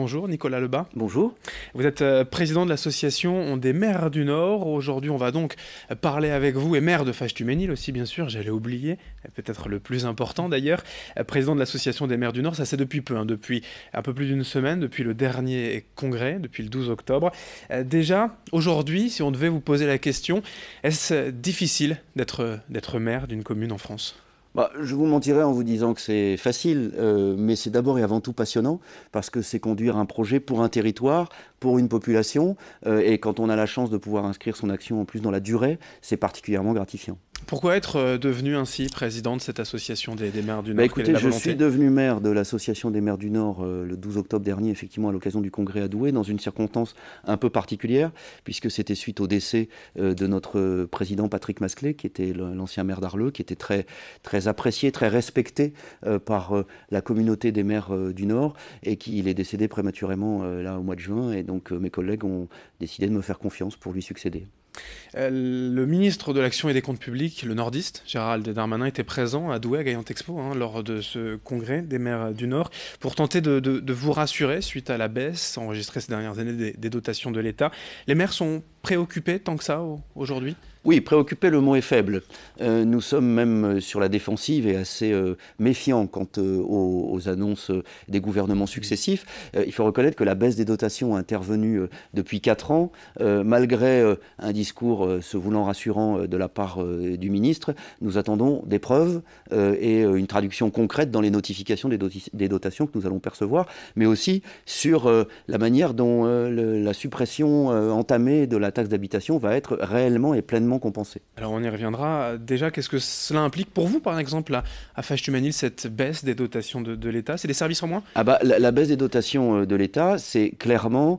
Bonjour Nicolas Lebas, Bonjour. vous êtes président de l'association des maires du Nord. Aujourd'hui on va donc parler avec vous, et maire de Fâche-Tuménil aussi bien sûr, j'allais oublier, peut-être le plus important d'ailleurs. Président de l'association des maires du Nord, ça c'est depuis peu, depuis un peu plus d'une semaine, depuis le dernier congrès, depuis le 12 octobre. Déjà, aujourd'hui, si on devait vous poser la question, est-ce difficile d'être maire d'une commune en France ? Je vous mentirais en vous disant que c'est facile, mais c'est d'abord et avant tout passionnant, parce que c'est conduire un projet pour un territoire, pour une population, et quand on a la chance de pouvoir inscrire son action en plus dans la durée, c'est particulièrement gratifiant. Pourquoi être devenu ainsi président de cette association des maires du Nord? Quelle est Écoutez, la je volonté? suis devenu maire de l'association des maires du Nord le 12 octobre dernier, effectivement à l'occasion du congrès à Douai, dans une circonstance un peu particulière, puisque c'était suite au décès de notre président Patrick Masclet, qui était l'ancien maire d'Arleux, qui était très, très apprécié, très respecté par la communauté des maires du Nord, et il est décédé prématurément là au mois de juin, et donc mes collègues ont décidé de me faire confiance pour lui succéder. Le ministre de l'Action et des Comptes Publics, le nordiste, Gérald Darmanin, était présent à Douai, à Gaillante Expo, lors de ce congrès des maires du Nord, pour tenter de vous rassurer suite à la baisse enregistrée ces dernières années des dotations de l'État. Les maires sont préoccupés tant que ça aujourd'hui? Oui, préoccupé, le mot est faible. Nous sommes même sur la défensive et assez méfiants quant aux annonces des gouvernements successifs. Il faut reconnaître que la baisse des dotations intervenue depuis 4 ans, malgré un discours se voulant rassurant de la part du ministre, nous attendons des preuves et une traduction concrète dans les notifications des dotations que nous allons percevoir, mais aussi sur la manière dont la suppression entamée de la taxe d'habitation va être réellement et pleinement compensée. Alors on y reviendra. Déjà, qu'est-ce que cela implique pour vous, par exemple, à Fâche-Tuménil, cette baisse des dotations de l'État? C'est des services en moins? La baisse des dotations de l'État, c'est clairement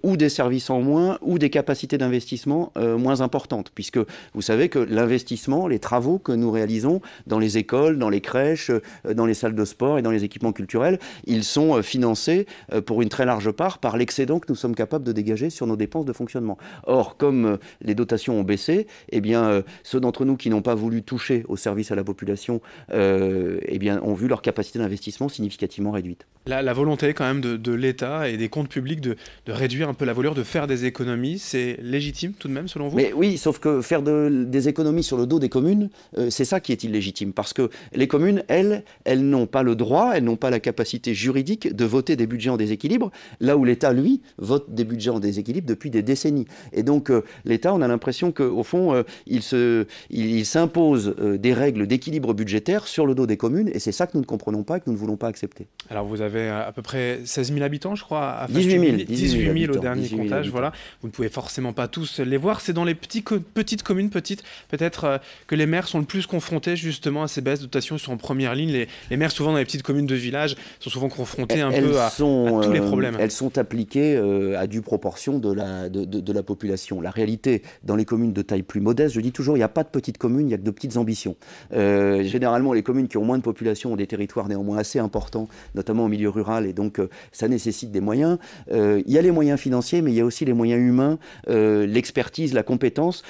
ou des services en moins ou des capacités d'investissement moins importantes, puisque vous savez que l'investissement, les travaux que nous réalisons dans les écoles, dans les crèches, dans les salles de sport et dans les équipements culturels, ils sont financés pour une très large part par l'excédent que nous sommes capables de dégager sur nos dépenses de fonctionnement. Or, comme les dotations ont baissé, eh bien, ceux d'entre nous qui n'ont pas voulu toucher aux services à la population eh bien, ont vu leur capacité d'investissement significativement réduite. La volonté quand même de l'État et des comptes publics de réduire un peu la voilure, de faire des économies, c'est légitime tout de même selon vous? Mais oui, sauf que faire des économies sur le dos des communes, c'est ça qui est illégitime. Parce que les communes, elles n'ont pas le droit, elles n'ont pas la capacité juridique de voter des budgets en déséquilibre, là où l'État, lui, vote des budgets en déséquilibre depuis des décennies. Et donc l'État, on a l'impression qu'au fond, il s'impose des règles d'équilibre budgétaire sur le dos des communes, et c'est ça que nous ne comprenons pas et que nous ne voulons pas accepter. Alors vous avez à peu près 16 000 habitants, je crois, à 18 000 au000 dernier comptage, voilà. Vous ne pouvez forcément pas tous les voir. C'est dans les petites communes, peut-être que les maires sont le plus confrontés justement à ces baisses de dotations. Ils sont en première ligne. Les maires, souvent dans les petites communes de village, sont souvent confrontés un peu à tous les problèmes. Elles sont appliquées à due proportion de la population. La réalité, dans les communes de taille plus modeste, je dis toujours, il n'y a pas de petites communes, il y a que de petites ambitions. Généralement, les communes qui ont moins de population ont des territoires néanmoins assez importants, notamment au milieu rural, et donc ça nécessite des moyens. Il y a les moyens financiers, mais il y a aussi les moyens humains, l'expertise, la compétence,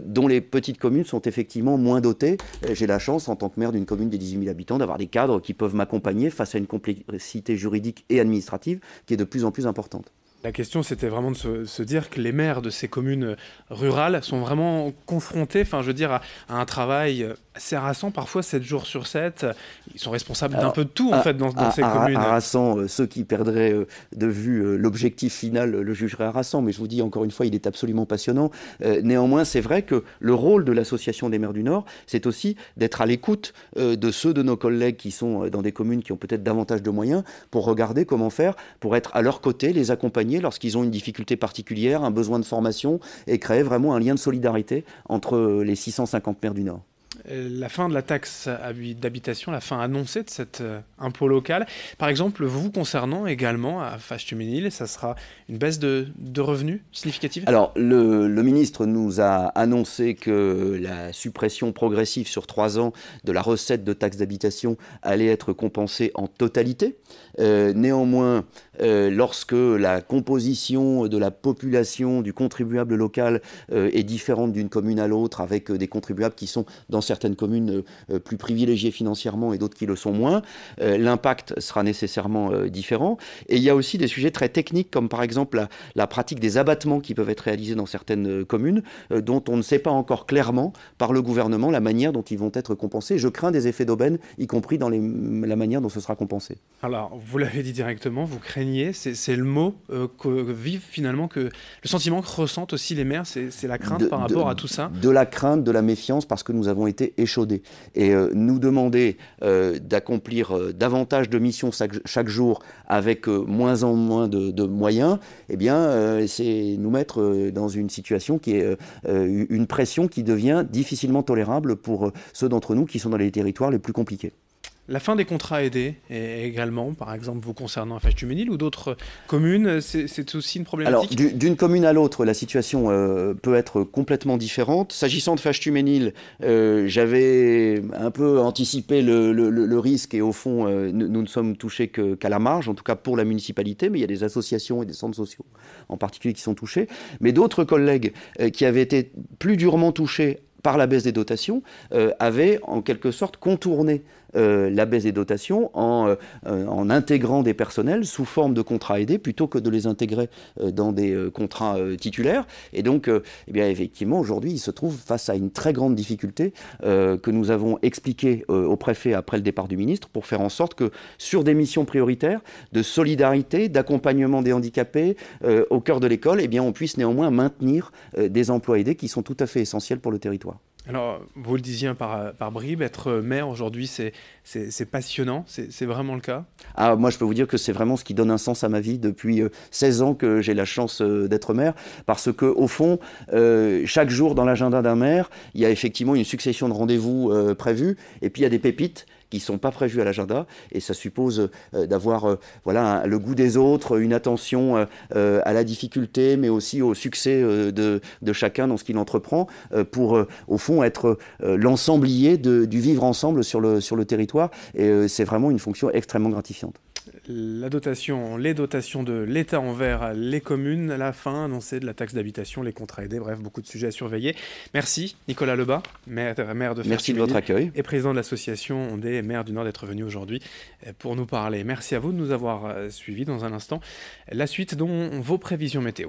dont les petites communes sont effectivement moins dotées. J'ai la chance, en tant que maire d'une commune de 18 000 habitants, d'avoir des cadres qui peuvent m'accompagner face à une complexité juridique et administrative qui est de plus en plus importante. La question, c'était vraiment de se dire que les maires de ces communes rurales sont vraiment confrontés, enfin, je veux dire, à un travail assez harassant, parfois 7 jours sur 7. Ils sont responsables d'un peu de tout, en fait, dans ces communes. Harassant, ceux qui perdraient de vue l'objectif final le jugeraient harassant, mais je vous dis encore une fois, il est absolument passionnant. Néanmoins, c'est vrai que le rôle de l'Association des maires du Nord, c'est aussi d'être à l'écoute de ceux de nos collègues qui sont dans des communes qui ont peut-être davantage de moyens, pour regarder comment faire, pour être à leur côté, les accompagner lorsqu'ils ont une difficulté particulière, un besoin de formation, et créer vraiment un lien de solidarité entre les 650 maires du Nord. La fin de la taxe d'habitation, la fin annoncée de cet impôt local. Par exemple, vous concernant également à Fâche-Tuménil, ça sera une baisse de revenus significative? Alors, le ministre nous a annoncé que la suppression progressive sur 3 ans de la recette de taxe d'habitation allait être compensée en totalité. Néanmoins, lorsque la composition de la population du contribuable local est différente d'une commune à l'autre, avec des contribuables qui sont dans certaines communes plus privilégiées financièrement et d'autres qui le sont moins, l'impact sera nécessairement différent. Et il y a aussi des sujets très techniques, comme par exemple la pratique des abattements qui peuvent être réalisés dans certaines communes, dont on ne sait pas encore clairement par le gouvernement la manière dont ils vont être compensés. Je crains des effets d'aubaine, y compris dans la manière dont ce sera compensé. Alors, vous l'avez dit directement, vous craignez, c'est le mot que vivent finalement, que le sentiment que ressentent aussi les maires, c'est la crainte par rapport à tout ça. De la crainte, de la méfiance, parce que nous avons été échaudés. Et nous demander d'accomplir davantage de missions chaque jour avec moins en moins de moyens, eh bien, c'est nous mettre dans une situation qui est une pression qui devient difficilement tolérable pour ceux d'entre nous qui sont dans les territoires les plus compliqués. La fin des contrats aidés, et également, par exemple, vous concernant à Fâche-Tuménil ou d'autres communes, c'est aussi une problématique? Alors, d'une commune à l'autre, la situation peut être complètement différente. S'agissant de Fâche-Tuménil, j'avais un peu anticipé le risque et au fond, nous ne sommes touchés qu'à la marge, en tout cas pour la municipalité, mais il y a des associations et des centres sociaux en particulier qui sont touchés. Mais d'autres collègues qui avaient été plus durement touchés par la baisse des dotations, avaient en quelque sorte contourné la baisse des dotations en intégrant des personnels sous forme de contrats aidés plutôt que de les intégrer dans des contrats titulaires. Et donc, eh bien, effectivement, aujourd'hui, ils se trouvent face à une très grande difficulté que nous avons expliquée au préfet après le départ du ministre pour faire en sorte que sur des missions prioritaires de solidarité, d'accompagnement des handicapés au cœur de l'école, eh bien, on puisse néanmoins maintenir des emplois aidés qui sont tout à fait essentiels pour le territoire. Alors, vous le disiez par bribes, être maire aujourd'hui, c'est passionnant, c'est vraiment le cas? Ah, moi, je peux vous dire que c'est vraiment ce qui donne un sens à ma vie depuis 16 ans que j'ai la chance d'être maire, parce que au fond, chaque jour dans l'agenda d'un maire, il y a effectivement une succession de rendez-vous prévus, et puis il y a des pépites qui ne sont pas prévus à l'agenda, et ça suppose d'avoir voilà, le goût des autres, une attention à la difficulté, mais aussi au succès de chacun dans ce qu'il entreprend, pour au fond être l'ensemblier du vivre ensemble sur le territoire, et c'est vraiment une fonction extrêmement gratifiante. Les dotations de l'État envers les communes, la fin annoncée de la taxe d'habitation, les contrats aidés, bref, beaucoup de sujets à surveiller. Merci Nicolas Lebas, maire de Fâche-Tuménil. Merci de votre accueil. Et président de l'association des maires du Nord d'être venu aujourd'hui pour nous parler. Merci à vous de nous avoir suivis. Dans un instant, la suite dont vos prévisions météo.